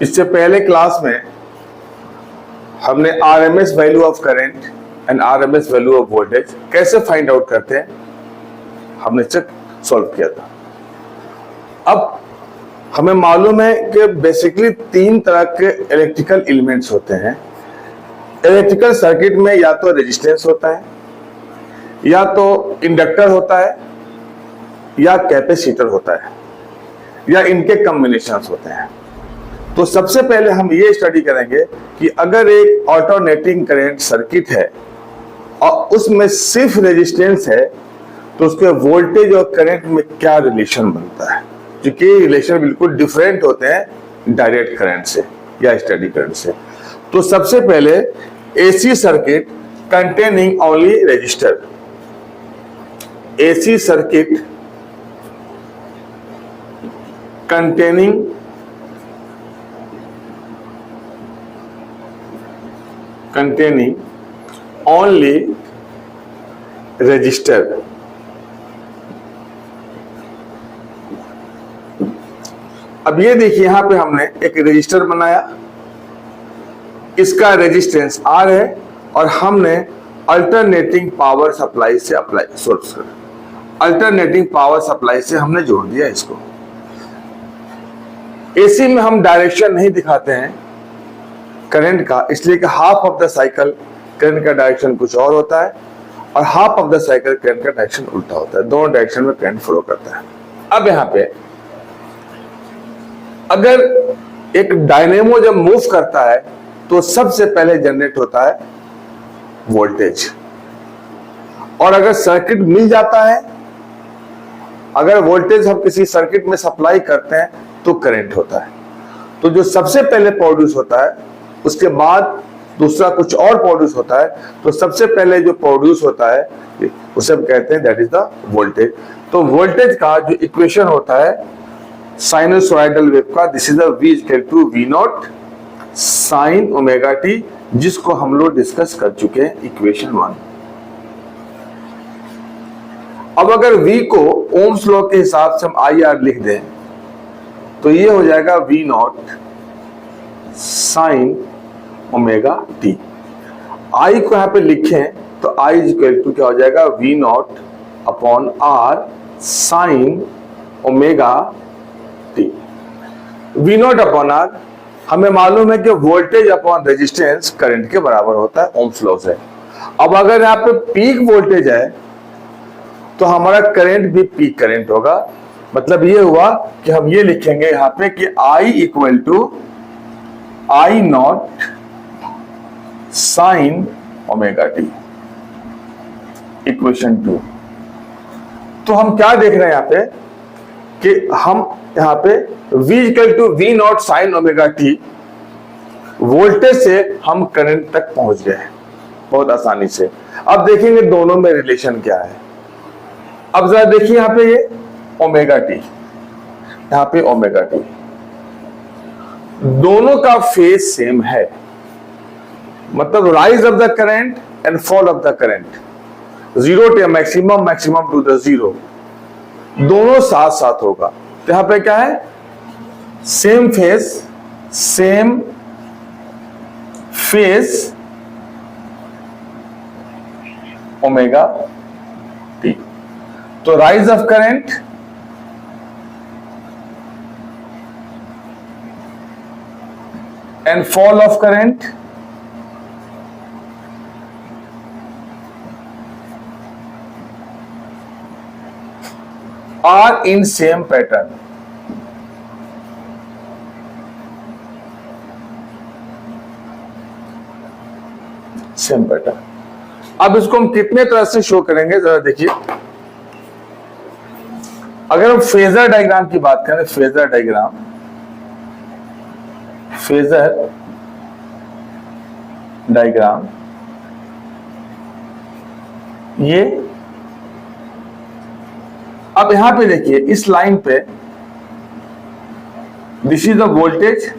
इससे पहले क्लास में हमने RMS value of current and RMS value of voltage कैसे फाइंड आउट करते हैं हमने चेक सॉल्व किया था। अब हमें मालूम है कि बेसिकली 3 तरह के इलेक्ट्रिकल एलिमेंट्स होते हैं। इलेक्ट्रिकल सर्किट में या तो रेजिस्टेंस होता है, या तो इंडक्टर होता है, या कैपेसिटर होता है, या इनके कॉम्बिनेशंस होते हैं। तो सबसे पहले हम ये स्टडी करेंगे कि अगर एक अल्टरनेटिंग करंट सर्किट है और उसमें सिर्फ रेजिस्टेंस है तो उसके वोल्टेज और करंट में क्या रिलेशन बनता है, क्योंकि रिलेशन बिल्कुल डिफरेंट होते हैं डायरेक्ट करंट से या स्टडी करंट से। तो सबसे पहले AC circuit containing only resistor, AC circuit containing only register। अब ये देखिए यहां पे हमने एक रजिस्टर बनाया, इसका रेजिस्टेंस R है और हमने अल्टरनेटिंग पावर सप्लाई से अल्टरनेटिंग पावर सप्लाई से हमने जोड़ दिया इसको। एसी में हम डायरेक्शन नहीं दिखाते हैं करंट का, इसलिए कि half of the cycle current का डायरेक्शन कुछ और होता है और half of the cycle current का डायरेक्शन उल्टा होता है। दोनों डायरेक्शन में करंट फ्लो करता है। अब यहां पे अगर एक डायनेमो जब मूव करता है तो सबसे पहले जनरेट होता है वोल्टेज, और अगर सर्किट मिल जाता है, अगर वोल्टेज हम किसी सर्किट में सप्लाई करते हैं तो करंट होता है। तो जो सबसे पहले प्रोड्यूस होता है उसके बाद दूसरा कुछ और प्रोड्यूस होता है, तो सबसे पहले जो प्रोड्यूस होता है उसे हम कहते हैं दैट इज द वोल्टेज। तो वोल्टेज का जो इक्वेशन होता है साइनसोइडल वेव का, this is the V equal to V naught sine omega T, जिसको हम लोग डिस्कस कर चुके हैं इक्वेशन 1। अब अगर V को ओम्स लॉ के हिसाब से हम IR लिख दें तो ये हो जाएगा V naught sine omega T. I को यहां पे लिखें तो I इज इक्वल टू क्या हो जाएगा V naught upon R sign omega T. V naught upon R हमें मालूम है कि वोल्टेज अपॉन रेजिस्टेंस करंट के बराबर होता है, ओम्स लॉ से। अब अगर यहाँ पे पीक वोल्टेज है तो हमारा करंट भी पीक करंट होगा। मतलब ये हुआ कि हम ये लिखेंगे यहां पे कि I equal to I not sine omega T, equation 2। तो हम क्या देख रहे हैं यहां पे कि हम यहां पे V equal to V naught sine omega T, voltage से हम करंट तक पहुंच गए बहुत आसानी से। अब देखेंगे दोनों में रिलेशन क्या है। अब जरा देखिए यहां पे ये ओमेगा टी, यहां पे ओमेगा टी, दोनों का फेज सेम है। मतलब rise of the current and fall of the current, zero to maximum, maximum to the zero, दोनों साथ साथ होगा। तो यहां पे क्या है, सेम फेज ओमेगा टी। तो rise of current and fall of current are in same pattern। Same pattern. अब इसको हम कितने तरह से शो करेंगे जरा देखिए। अगर हम फेजर डायग्राम की बात करें, फेजर डायग्राम, फेजर डायग्राम ये, अब यहां पे देखिए इस लाइन पे this is the voltage,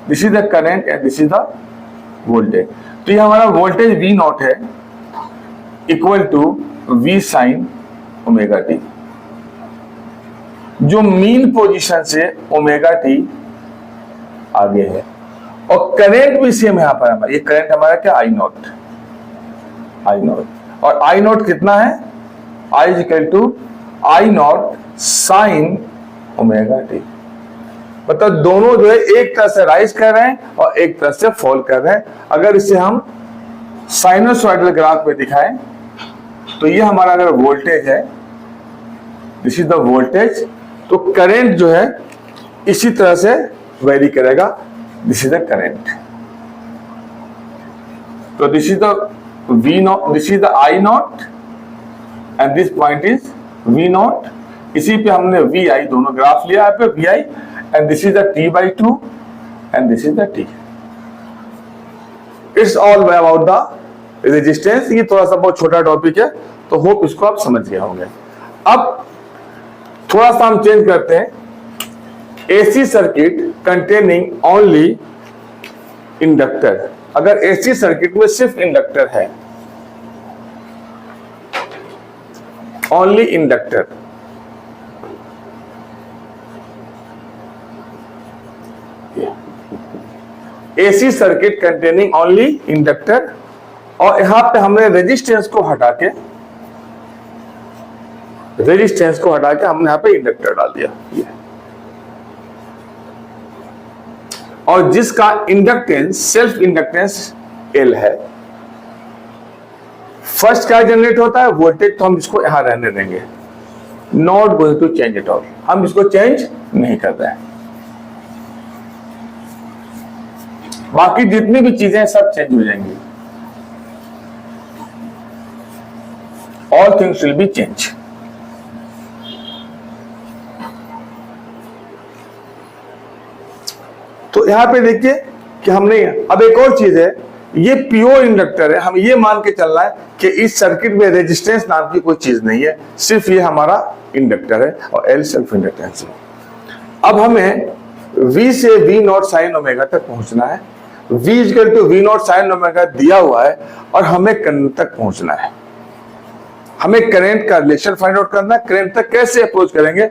this is the current and this is the voltage. तो ये हमारा वोल्टेज V नॉट है equal to V sine omega T. जो मीन पोजीशन से ओमेगा टी आगे है, और करंट भी सेम यहाँ पर हमारा, ये करंट हमारा क्या आई नॉट, और आई नॉट कितना है, I is equal to I not sine omega T. मतलब दोनों जो है एक तरह से राइज कर रहे हैं और एक तरह से फॉल कर रहे हैं। अगर इसे हम साइनोसॉइडल ग्राफ में दिखाएं तो ये हमारा अगर वोल्टेज है, दिस इज द वोल्टेज, तो करंट जो है इसी तरह से वेरी करेगा, दिस इज द करंट। तो this is the V not, this is the I not and this point is V not. इसी पे हमने VI दोनों ग्राफ लिया है पे VI, and this is the T/2 and this is the T। It's all about the resistance. ये थोड़ा सा बहुत छोटा टॉपिक है, तो होप इसको आप समझ गए होंगे। अब थोड़ा सा हम चेंज करते हैं, AC circuit containing only inductor. अगर AC सर्किट में सिर्फ इंडक्टर है, only inductor, AC circuit containing only inductor, और यहां पे हमने रेजिस्टेंस को हटा के हमने यहां पे इंडक्टर डाल दिया, ये। और जिसका इंडक्टेंस, सेल्फ इंडक्टेंस L है। फर्स्ट क्या जनरेट होता है, वोल्टेज, तो हम इसको यहां रहने देंगे, not going to change it all, हम इसको चेंज नहीं कर रहे हैं। बाकी जितनी भी चीजें हैं सब चेंज हो जाएंगी, all things will be change. तो यहां पे देखिए कि हमने, अब एक और चीज है, ये प्योर इंडक्टर है, हम ये मान के चलना है कि इस सर्किट में रेजिस्टेंस नाम की कोई चीज नहीं है, सिर्फ ये हमारा इंडक्टर है और L सेल्फ इंडक्टेंस है। अब हमें V से V नॉट साइन ओमेगा तक पहुंचना है। V equal to V naught sine omega दिया हुआ है और हमें करंट तक पहुंचना है। हमें करंट का रिलेशन फाइंड आउट करना है। करंट तक कैसे अप्रोच करेंगे,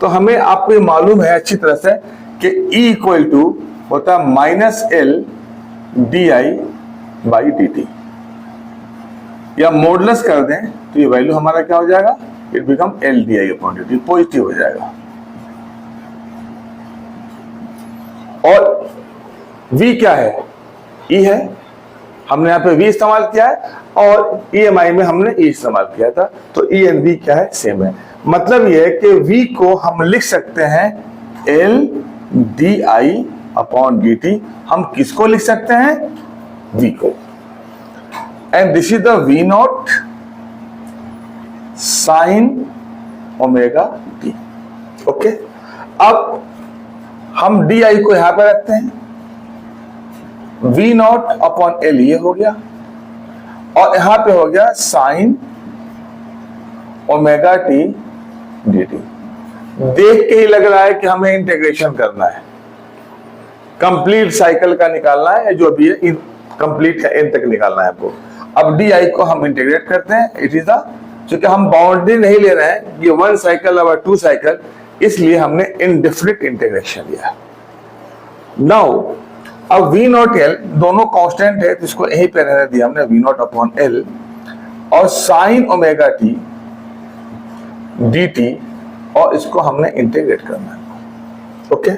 तो हमें, आपको ये मालूम है अच्छी तरह से कि E इक्वल टू होता है -L di/dt, या मॉडुलस कर दें तो ये वैल्यू हमारा क्या हो जाएगा, it become L di/dt, positive हो जाएगा। और V क्या है, E है, हमने यहाँ पे V इस्तेमाल किया है और EMI में हमने E इस्तेमाल किया था, तो E एंड V क्या है, सेम है। मतलब ये है कि V को हम लिख सकते हैं L di/dt। हम किसको लिख सकते हैं, V को, and this is the V naught sine omega t। Okay, अब हम di को यहां पर रखते हैं, V नॉट अपॉन L ये हो गया, और यहां पे हो गया साइन ओमेगा t dt। देख के ही लग रहा है कि हमें इंटीग्रेशन करना है, कंप्लीट साइकिल का निकालना है, जो अभी है कंप्लीट का एंड तक निकालना है आपको। अब डी आई को हम इंटीग्रेट करते हैं, इट इज द, क्योंकि हम बाउंड्री नहीं ले रहे हैं, ये 1 साइकिल और 2 साइकिल, इसलिए हमने इनडेफिनिट इंटीग्रेशन लिया। नाउ अब V नॉट L दोनों कांस्टेंट है, तो इसको यहीं पे रहने दिया हमने, V नॉट अपॉन L, और साइन ओमेगा t dt, और इसको हमने इंटीग्रेट करना है। ओके,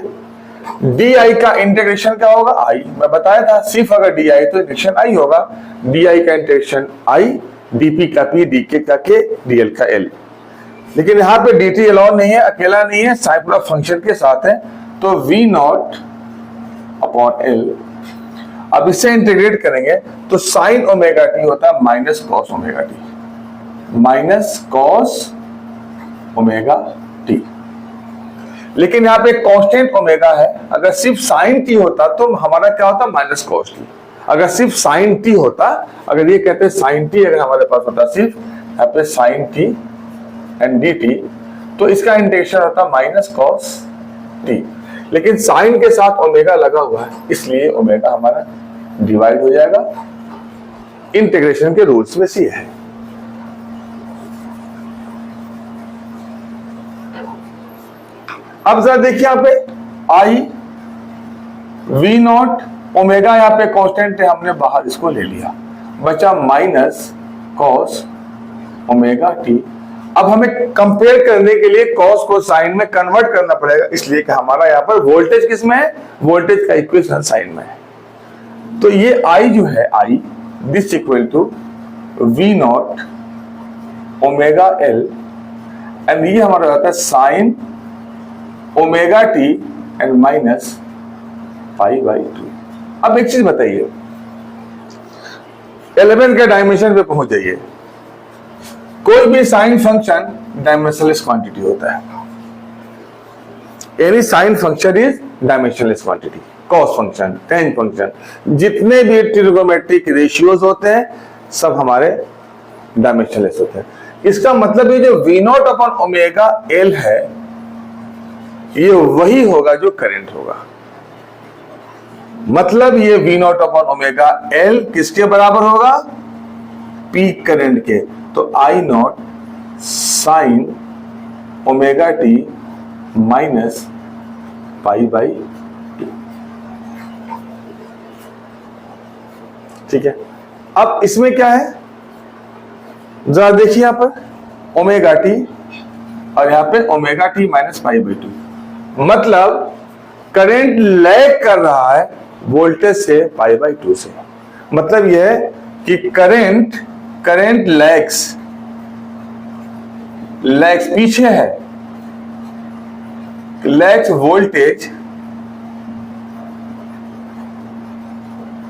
di का इंटीग्रेशन क्या होगा, I, मैं बताया था, सिर्फ अगर di तो इंटीग्रेशन I होगा, di का इंटीग्रेशन I, dp का p, dk का k, dl का l। लेकिन यहाँ पे dt अलाउ नहीं है, अकेला नहीं है, साइक्लो फंक्शन के साथ है, तो V नॉट अपॉन L। अब इससे इंटीग्रेट करेंगे तो साइन ओमेगा t होता है minus cos omega t, minus cos omega t। लेकिन यहाँ पे कांस्टेंट ओमेगा है, अगर सिर्फ साइन t होता तो हमारा क्या होता, माइनस कॉस t। अगर सिर्फ साइन t होता, अगर ये कहते हैं साइन t, अगर हमारे पास होता सिर्फ यहाँ पे साइन t एंड dt, तो इसका इंटीग्रेशन होता माइनस कॉस t। लेकिन साइन के साथ ओमेगा लगा हुआ है, इसलिए ओमेगा हमारा डिवाइड हो जाएगा। इंटीग्रेशन के रूल्स में से है। अब जरा देखिए यहाँ पे I वी नॉट ओमेगा यहाँ पे कांस्टेंट है, हमने बाहर इसको ले लिया, बचा माइनस कॉस ओमेगा टी। अब हमें कंपेयर करने के लिए कॉस को साइन में कन्वर्ट करना पड़ेगा, इसलिए कि हमारा यहाँ पर वोल्टेज किस में है, वोल्टेज का इक्वेशन साइन में है। तो ये आई जो है, I this equal to V not omega L and ये हमारा रहता है sine omega T and minus pi by 2। अब एक चीज बताइए, 11 के डायमेंशन पे पहुंच जाइए। कोई भी साइन फंक्शन डायमेंशनलेस क्वांटिटी होता है। Any sine function is dimensionless quantity. Cos function, ten function, जितने भी ट्रिगोनोमेट्रिक रेशियोज होते हैं सब हमारे डायमेंशनलेस होते हैं। इसका मतलब ये जो V not upon omega L है, ये वही होगा जो करंट होगा। मतलब ये V not upon omega L किसके बराबर होगा, पीक करंट के। तो I not sine omega T minus pi by T. ठीक है, अब इसमें क्या है जरा देखिए, यहां पर ओमेगा टी और यहां पे omega T minus pi by 2, मतलब करंट लैग कर रहा है वोल्टेज से पाई बाई 2 से। मतलब यह है कि करंट लैग्स पीछे है, lags voltage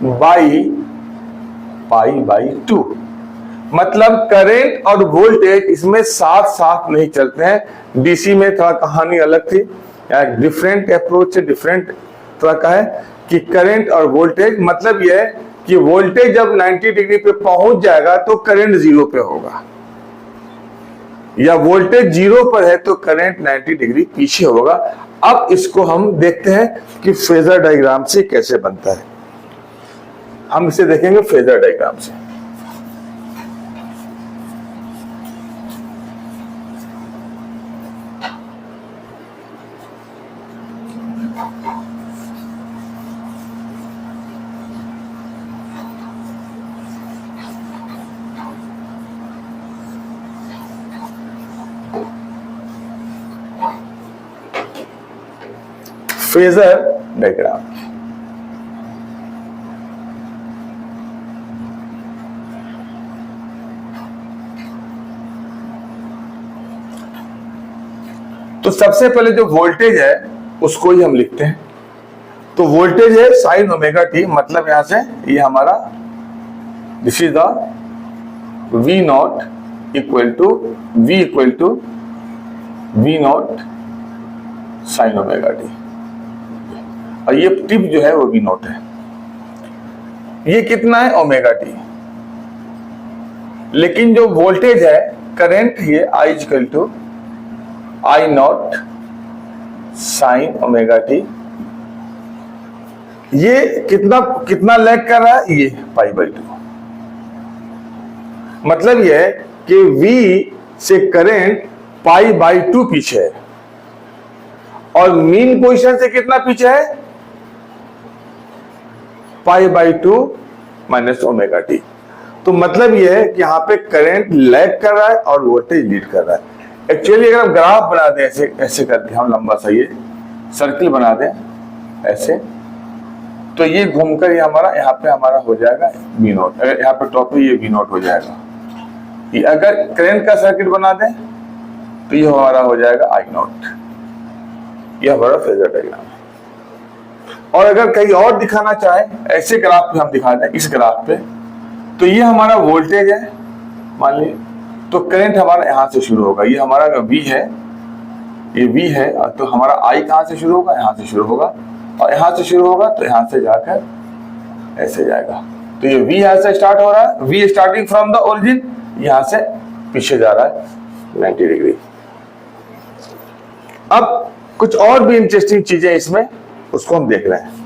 by pi by 2। मतलब करंट और वोल्टेज इसमें साथ साथ नहीं चलते हैं। डीसी में थोड़ा कहानी अलग थी, डिफरेंट अप्रोच से डिफरेंट तरह का है कि करंट और वोल्टेज, मतलब यह है कि वोल्टेज जब 90 डिग्री पे पहुंच जाएगा तो करंट 0 पे होगा, या वोल्टेज 0 पर है तो करंट 90 डिग्री पीछे होगा। अब इसको हम देखते हैं कि फेजर डायग्राम से कैसे बनता है। हम इसे देखेंगे फेजर डायग्राम से। फेजर डायग्राम, तो सबसे पहले जो वोल्टेज है उसको ही हम लिखते हैं। तो वोल्टेज है साइन ओमेगा टी, मतलब यहां से ये हमारा this is the V naught equal to V naught sine omega T, और ये टिप जो है वो वी नॉट है। ये कितना है, ओमेगा टी। लेकिन जो वोल्टेज है करंट, ये I equal to I not sine omega T. ये कितना लैग कर रहा है, ये पाई बाई 2। मतलब ये है कि V से करंट पाई बाई 2 पीछे है, और मीन पोजीशन से कितना पीछे है, पाई बाई 2 माइनस ओमेगा टी। तो मतलब यह है कि यहां पे करंट लैग कर रहा है और वोल्टेज लीड कर रहा है। एक्चुअली अगर हम ग्राफ बना दें ऐसे करके, हम लंबा सा ये सर्किल बना दें ऐसे, तो ये घूमकर ये हमारा यहाँ पे हमारा हो जाएगा वी नॉट। अगर यहाँ पे टॉप पे ये वी नॉट हो जाएगा। ये अगर करंट का सर्किट बना दें तो ये हमारा हो जाएगा आई नॉट। ये हमारा फेजर डायग्राम है। और अगर कहीं और दिखाना चाहे, ऐसे ग्राफ पे हम दिखा दें, इस ग्राफ पे, तो ये हमारा वोल्टेज है मान लीजिए, तो करंट हमारा यहां से शुरू होगा। ये हमारा V है, ये V है, तो हमारा I कहां से शुरू होगा, यहां से शुरू होगा, और यहां से शुरू होगा तो यहां से जाकर ऐसे जाएगा। तो ये V यहां से स्टार्ट हो रहा है, V starting from the origin, यहां से पीछे जा रहा है 90 डिग्री। अब कुछ और भी इंटरेस्टिंग चीजें इसमें, उसको हम देख रहे हैं।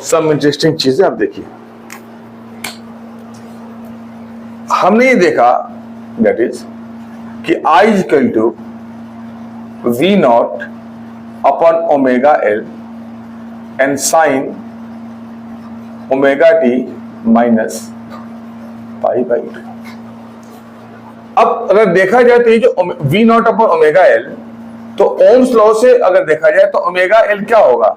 सब इंटरेस्टिंग चीजें आप देखिए। हमने ये देखा दैट इज कि I is equal to V naught upon omega L and sine omega T minus pi by 2। अब अगर देखा जाए तो ये जो V naught upon omega L, तो ओम्स लॉ से अगर देखा जाए तो ओमेगा एल क्या होगा,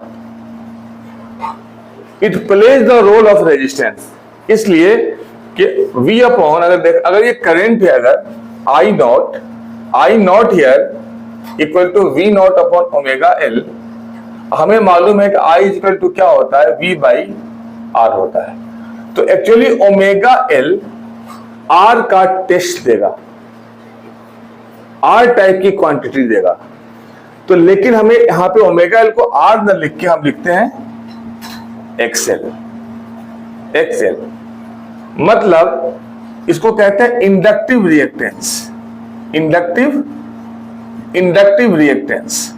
it plays the role of resistance, इसलिए कि V अपॉन अगर ये करंट है, अगर I naught here equal to V naught upon omega L, हमें मालूम है कि I इक्वल टू क्या होता है, V बाई R होता है। तो एक्चुअली ओमेगा एल R का टेस्ट देगा, R टाइप की क्वांटिटी देगा। तो लेकिन हमें यहां पे ओमेगा एल को R न लिख के हम लिखते हैं एक्सएल। मतलब इसको कहते हैं inductive reactance. Inductive reactance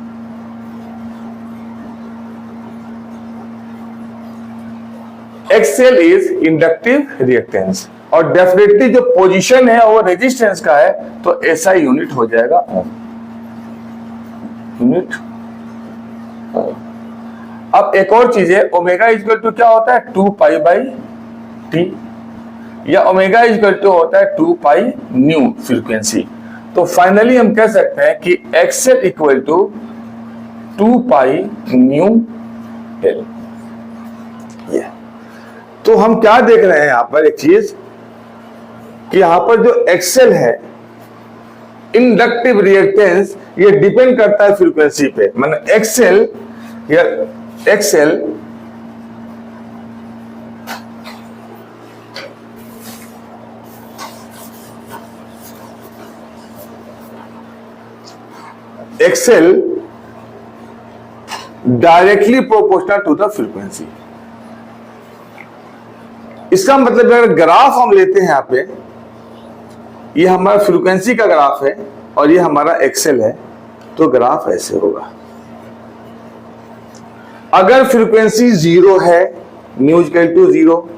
XL is inductive reactance, और डेफिनेटली जो पोजीशन है वो रेजिस्टेंस का है, तो ऐसा यूनिट हो जाएगा ओम यूनिट। अब एक और चीज है, ओमेगा इक्वल टू क्या होता है, 2 पाई बाई टी, या ओमेगा इक्वल टू होता है 2 पाई न्यू फ्रीक्वेंसी। तो फाइनली हम कह सकते हैं कि XL equal to 2 pi nu L. ये तो हम क्या देख रहे हैं यहां पर, एक चीज कि यहां पर जो एक्सएल है इंडक्टिव रिएक्टेंस, ये डिपेंड करता है फ्रीक्वेंसी पे। मतलब XL directly proportional to the frequency. इसका मतलब अगर ग्राफ हम लेते हैं यहां पे, ये हमारा फ्रीक्वेंसी का ग्राफ है और ये हमारा एक्सएल है, तो ग्राफ ऐसे होगा। अगर फ्रीक्वेंसी 0 है, nu equal to 0,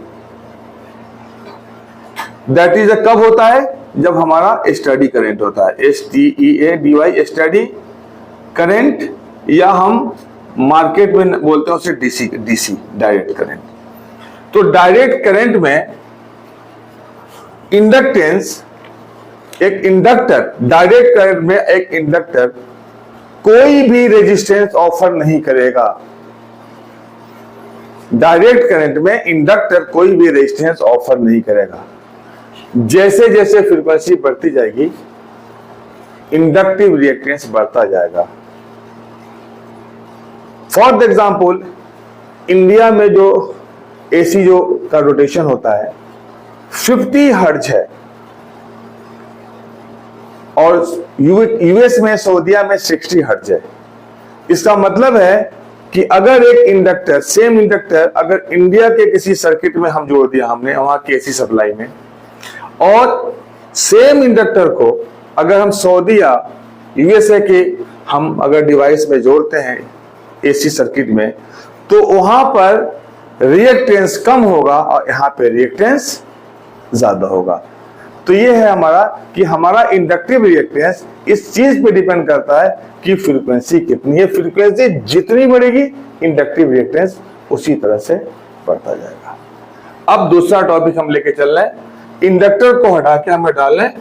that is कब होता है, जब हमारा स्टडी करंट होता है, STEADY स्टडी करंट, या हम मार्केट में बोलते हैं उसे डीसी डायरेक्ट करंट। तो डायरेक्ट करंट में इंडक्टेंस, एक इंडक्टर, डायरेक्ट करंट में एक इंडक्टर कोई भी रेजिस्टेंस ऑफर नहीं करेगा। डायरेक्ट करंट में इंडक्टर कोई भी रेजिस्टेंस ऑफर नहीं करेगा। जैसे जैसे फ्रीक्वेंसी बढ़ती जाएगी, इंडक्टिव रिएक्टेंस बढ़ता जाएगा। फॉर एग्जाम्पल, इंडिया में जो एसी जो का रोटेशन होता है 50 हर्ट्ज है, और यूएस में, सऊदीया में 60 हर्ट्ज है। इसका मतलब है कि अगर एक इंडक्टर, सेम इंडक्टर अगर इंडिया के किसी सर्किट में हम जोड़ दिया हमने वहां की एसी सप्लाई में, और सेम इंडक्टर को अगर हम सऊदीया यूएसए के हम अगर डिवाइस में जोड़ते हैं एसी सर्किट में, तो वहां पर रिएक्टेंस कम होगा और यहां पे रिएक्टेंस ज्यादा होगा। तो ये है हमारा कि हमारा इंडक्टिव रिएक्टेंस इस चीज पे डिपेंड करता है कि फ्रीक्वेंसी कितनी है। फ्रीक्वेंसी जितनी बढ़ेगी, इंडक्टिव रिएक्टेंस उसी तरह से बढ़ता जाएगा। अब दूसरा टॉपिक हम लेके चल रहे हैं, इंडक्टर को हटा के हमें डाल रहे हैं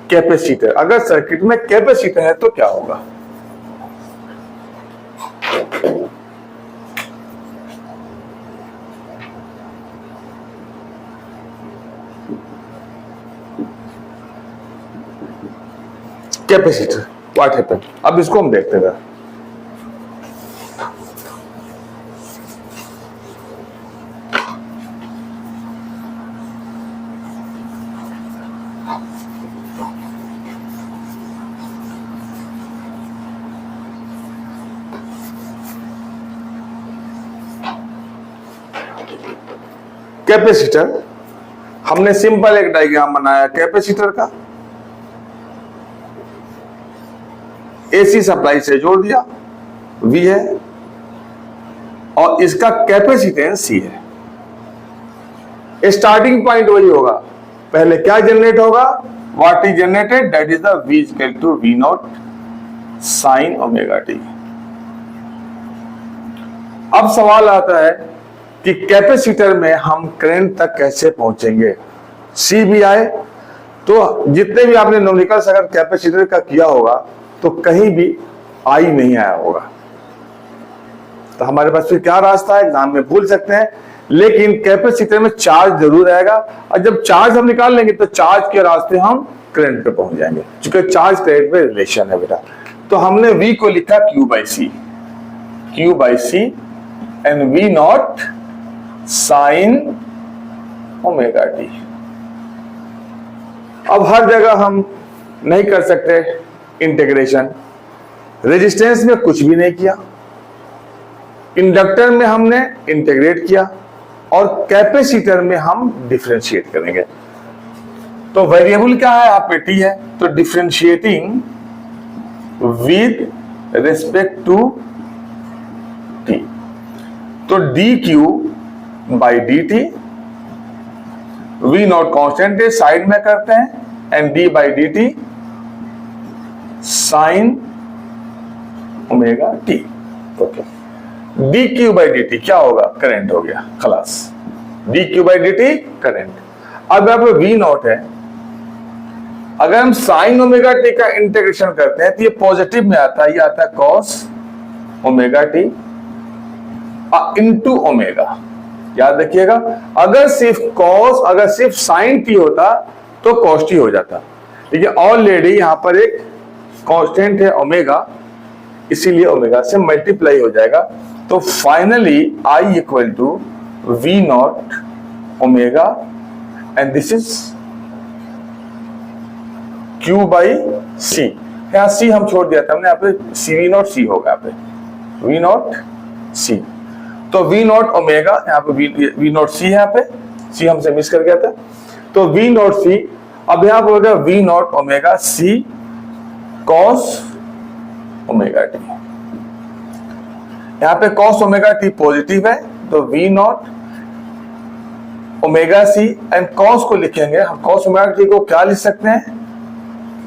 कैपेसिटर। अगर सर्किट में कैपेसिटर है तो क्या होगा। कैपेसिटर, व्हाट हैपन, अब इसको हम देखते हैं। कैपेसिटर, हमने सिंपल एक डायग्राम बनाया कैपेसिटर का, एसी सप्लाई से जोड़ दिया, V है, और इसका कैपेसिटेंस C है। स्टार्टिंग पॉइंट वही होगा, पहले क्या जनरेट होगा, what is generated, that is the V equal to V naught sine omega T. अब सवाल आता है कि कैपेसिटर में हम करंट तक कैसे पहुंचेंगे। सी भी आए तो जितने भी आपने न्यूमेरिकल्स अगर कैपेसिटर का किया होगा तो कहीं भी आई नहीं आया होगा, तो हमारे पास फिर क्या रास्ता है, एग्जाम में भूल सकते हैं, लेकिन कैपेसिटर में चार्ज जरूर आएगा, और जब चार्ज हम निकाल लेंगे तो चार्ज के रास्ते हम करंट पे पहुंच जाएंगे, क्योंकि चार्ज करंट में रिलेशन है बेटा। तो हमने V को लिखा Q by C and V naught sine omega T. अब हर जगह हम नहीं कर सकते इंटीग्रेशन, रेजिस्टेंस में कुछ भी नहीं किया, इंडक्टर में हमने इंटीग्रेट किया, और कैपेसिटर में हम डिफरेंशिएट करेंगे। तो वेरिएबल क्या है, आप पे टी है, तो differentiating with respect to T, तो D Q by D T, V not constant है साइड में करते हैं, and D by D T sine omega T. Okay, D Q by D T क्या होगा, करंट हो गया, खलास, D Q by D T current. अब यहाँ पे वी नॉट है, अगर हम साइन ओमेगा टी का इंटीग्रेशन करते हैं तो ये पॉजिटिव में आता है, ये आता है cos omega T into omega. याद रखिएगा, अगर सिर्फ साइन टी होता तो कॉस टी हो जाता, लेकिन ऑलरेडी यहां पर एक कांस्टेंट है ओमेगा, इसीलिए ओमेगा से मल्टीप्लाई हो जाएगा। तो finally I equal to V not omega and this is Q by C. यहां सी हम छोड़ दिया था हमने, यहाँ पे सी वी नॉट सी होगा, यहाँ पे वी नॉट सी, तो वी नॉट ओमेगा, यहाँ पे वी नॉट सी है, यहाँ पे सी हमसे मिस कर गया था, तो वी नॉट सी। अब यहाँ पे होगा V not omega C cos omega T, यहाँ पे कॉस ओमेगा टी पॉजिटिव है, तो V not omega C, and cos को लिखेंगे हम, कॉस ओमेगा टी को क्या लिख सकते हैं,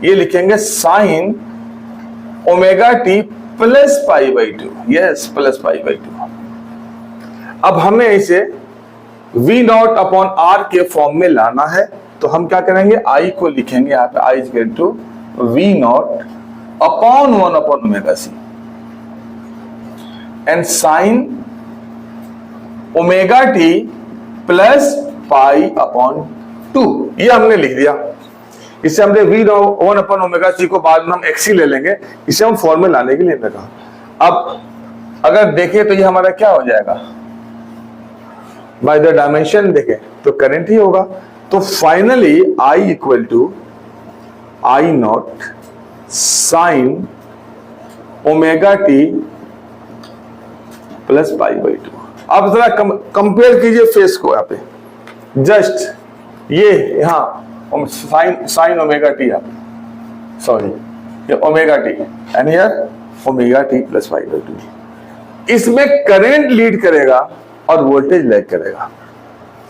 ये लिखेंगे sign omega T plus pi by two, yes plus pi by two. अब हमें इसे वी नॉट अपॉन आर के फॉर्म में लाना है, तो हम क्या करेंगे, आई को लिखेंगे यहाँ पे I equal to V not upon 1 upon omega C and sine omega T plus pi upon 2, ये हमने लिख दिया। इसे हमने वी 1 अपॉन ओमेगा सी को बाद में हम एक्सी ले लेंगे, इसे हम फॉर्म में लाने के लिए हमने कहा। अब अगर देखें तो ये हमारा क्या हो जाएगा, बाय द डायमेंशन देखें तो करंट ही होगा। तो finally I equal to I not sine omega T plus pi by 2। अब जरा कंपेयर कीजिए फेस को, यहाँ पे जस्ट ये यहाँ साइन ओमेगा टी, सॉरी ये omega T, and here omega T plus pi by 2। इसमें करंट लीड करेगा और वोल्टेज लैग करेगा,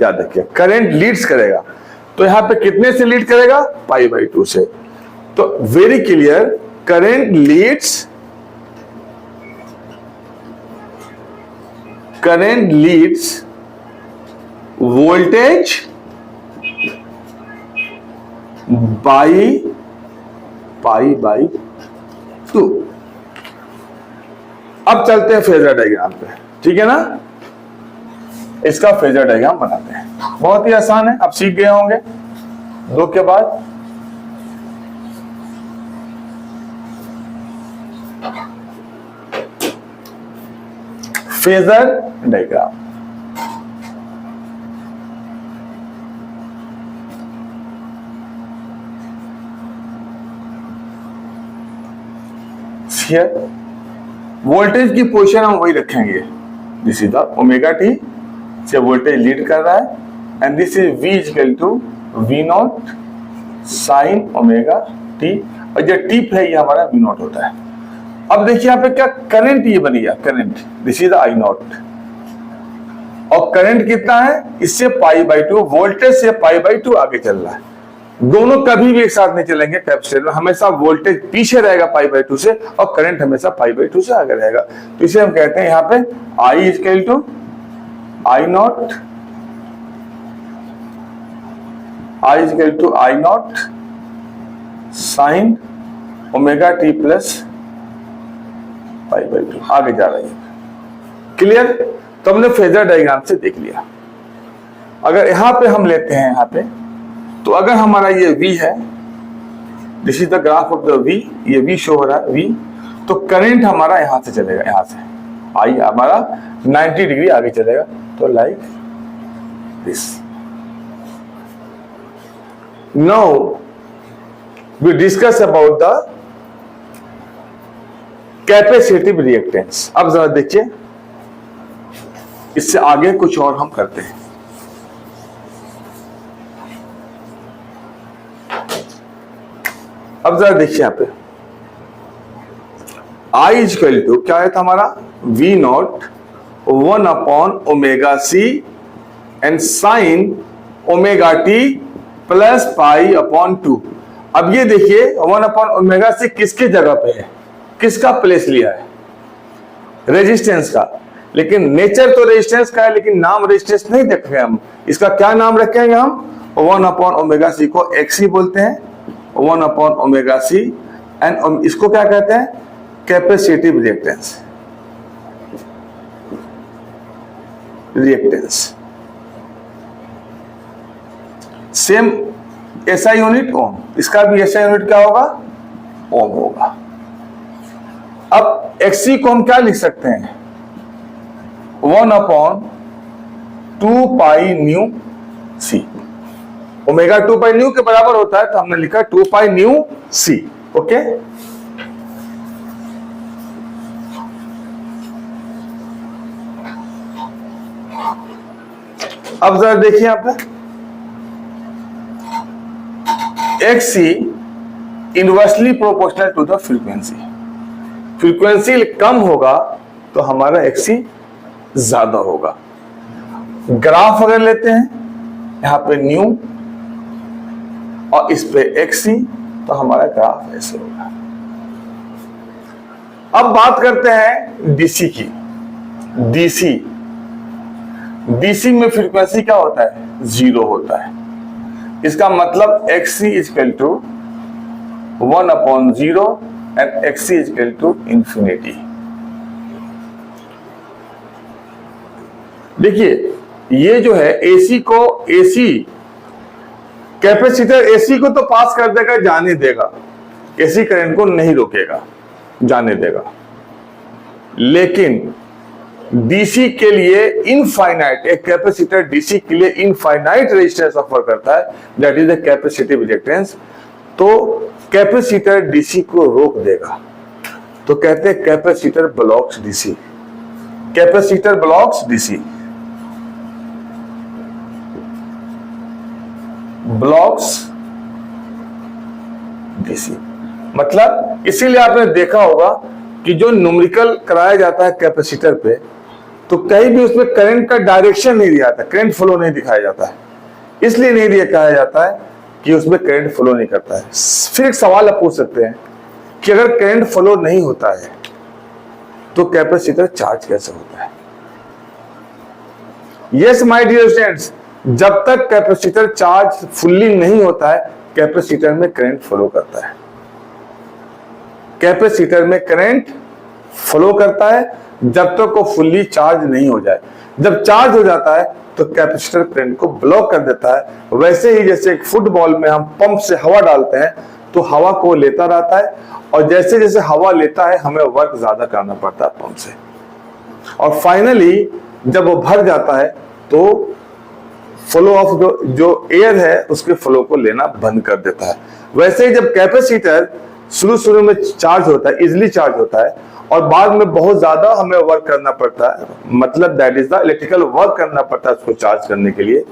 याद रखिए करंट लीड्स करेगा, तो यहां पे कितने से लीड करेगा, पाई बाई 2 से। तो very clear, current Leeds voltage by pi by 2। अब चलते हैं फेजर डायग्राम पे, ठीक है ना, इसका फेजर डायग्राम बनाते हैं, बहुत ही आसान है, आप सीख गए होंगे 2 के बाद। फेजर डायग्राम, वोल्टेज की पोजीशन हम वही रखेंगे, this is the omega T से वोल्टेज लीड कर रहा है, and this is V equal to V naught sine omega T, और जो टिप है ये हमारा वी नॉट होता है। अब देखिए यहाँ पे क्या करंट ये बन गया, current, this is the I not, और करंट कितना है, इससे π/2, वोल्टेज से π/2 आगे चल रहा है। दोनों कभी भी एक साथ नहीं चलेंगे कैपेसिटर में, हमेशा वोल्टेज पीछे रहेगा π/2 से और करंट हमेशा π/2 से आगे रहेगा। तो इसे हम कहते हैं यहाँ पे I equal to I not sine omega T plus π/2 आगे जा रही है। क्लियर? तो हमने फेजर डायग्राम से देख लिया। अगर यहां पे हम लेते हैं, यहां पे तो अगर हमारा ये V है, this is the graph of the V, ये V शो हो रहा है V, तो करंट हमारा यहां से चलेगा, यहां से I हमारा 90 डिग्री आगे चलेगा, तो like this. Now we discuss about the capacitive reactance. अब जरा देखिए, इससे आगे कुछ और हम करते हैं। अब जरा देखिए यहां पे I इक्वल टू क्या है था हमारा, V not 1/ωc and sine ωt plus π/2। अब ये देखिए 1/ωc किसके जगह पे है, किसका प्लेस लिया है, रेजिस्टेंस का। लेकिन नेचर तो रेजिस्टेंस का है, लेकिन नाम रेजिस्टेंस नहीं देख रहे हम। इसका क्या नाम रखेंगे हम, 1/ωc को XC बोलते हैं, 1/ωc एंड इसको क्या कहते हैं, capacitive reactance. Same SI unit ओम, इसका भी SI यूनिट क्या होगा, ओम होगा। अब XC को हम क्या लिख सकते हैं, 1/2π/c। ओमेगा 2π/ν के बराबर होता है, तो हमने लिखा 2π/c। ओके, अब जरा देखिए यहां पे XC inversely proportional to the frequency. Frequency कम होगा तो हमारा XC ज्यादा होगा। ग्राफ अगर लेते हैं यहां पे न्यू और इस पे XC, तो हमारा ग्राफ ऐसे होगा। अब बात करते हैं DC की। DC में फ्रीक्वेंसी क्या होता है, 0 होता है। इसका मतलब XC equal to 1/0 and XC equal to infinity. देखिए ये जो है AC कैपेसिटर AC को तो पास कर देगा, जाने देगा, AC करंट को नहीं रोकेगा, जाने देगा। लेकिन DC के लिए इनफाइनाइट, एक कैपेसिटर DC के लिए इनफाइनाइट रेजिस्टेंस ऑफर करता है, that is the capacitive reactance. तो कैपेसिटर DC को रोक देगा, तो कहते हैं capacitor blocks DC। Capacitor blocks DC, blocks DC। मतलब इसीलिए आपने देखा होगा कि जो न्यूमेरिकल कराया जाता है कैपेसिटर पे, तो कहीं भी उसमें करंट का डायरेक्शन नहीं दिया जाता, करंट फ्लो नहीं दिखाया जाता है। इसलिए नहीं दिया कहा जाता है कि उसमें करंट फ्लो नहीं करता है। फिर एक सवाल आप पूछ सकते हैं कि अगर करंट फ्लो नहीं होता है तो कैपेसिटर चार्ज कैसे होता है। यस माय डियर स्टूडेंट्स, जब तक कैपेसिटर चार्ज फुल्ली नहीं होता है, कैपेसिटर में करंट फ्लो करता है। कैपेसिटर में करंट फ्लो करता है जब तक वो फुल्ली चार्ज नहीं हो जाए। जब चार्ज हो जाता है तो कैपेसिटर करंट को ब्लॉक कर देता है। वैसे ही जैसे एक फुटबॉल में हम पंप से हवा डालते हैं तो हवा को लेता रहता है, और जैसे जैसे हवा लेता है हमें वर्क ज्यादा करना पड़ता है पंप से, और फाइनली जब वो भर जाता है तो फ्लो ऑफ जो एयर है उसके फ्लो को लेना बंद कर देता है। वैसे ही जब कैपेसिटर शुरू में चार्ज होता है, इजिली चार्ज होता है, और बाद में बहुत ज्यादा हमें वर्क करना पड़ता है, मतलब that is the electrical work करना पड़ता है उसको चार्ज करने के लिए।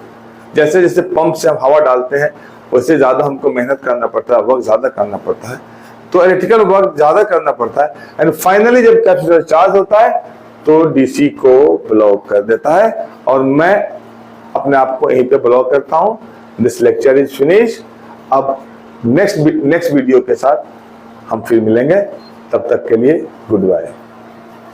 जैसे जैसे पंप से हम हवा डालते हैं वैसे ज्यादा हमको मेहनत करना पड़ता है, वर्क ज्यादा करना पड़ता है, तो इलेक्ट्रिकल वर्क ज्यादा करना पड़ता है। एंड फाइनली जब कैपेसिटर चार्ज होता है तो डीसी को ब्लॉक कर देता है और मैं अपने आप को यहीं पे ब्लॉक करता हूं। This lecture is finish. अब नेक्स्ट वीडियो के साथ हम फिर मिलेंगे, तब तक के लिए गुड बाय।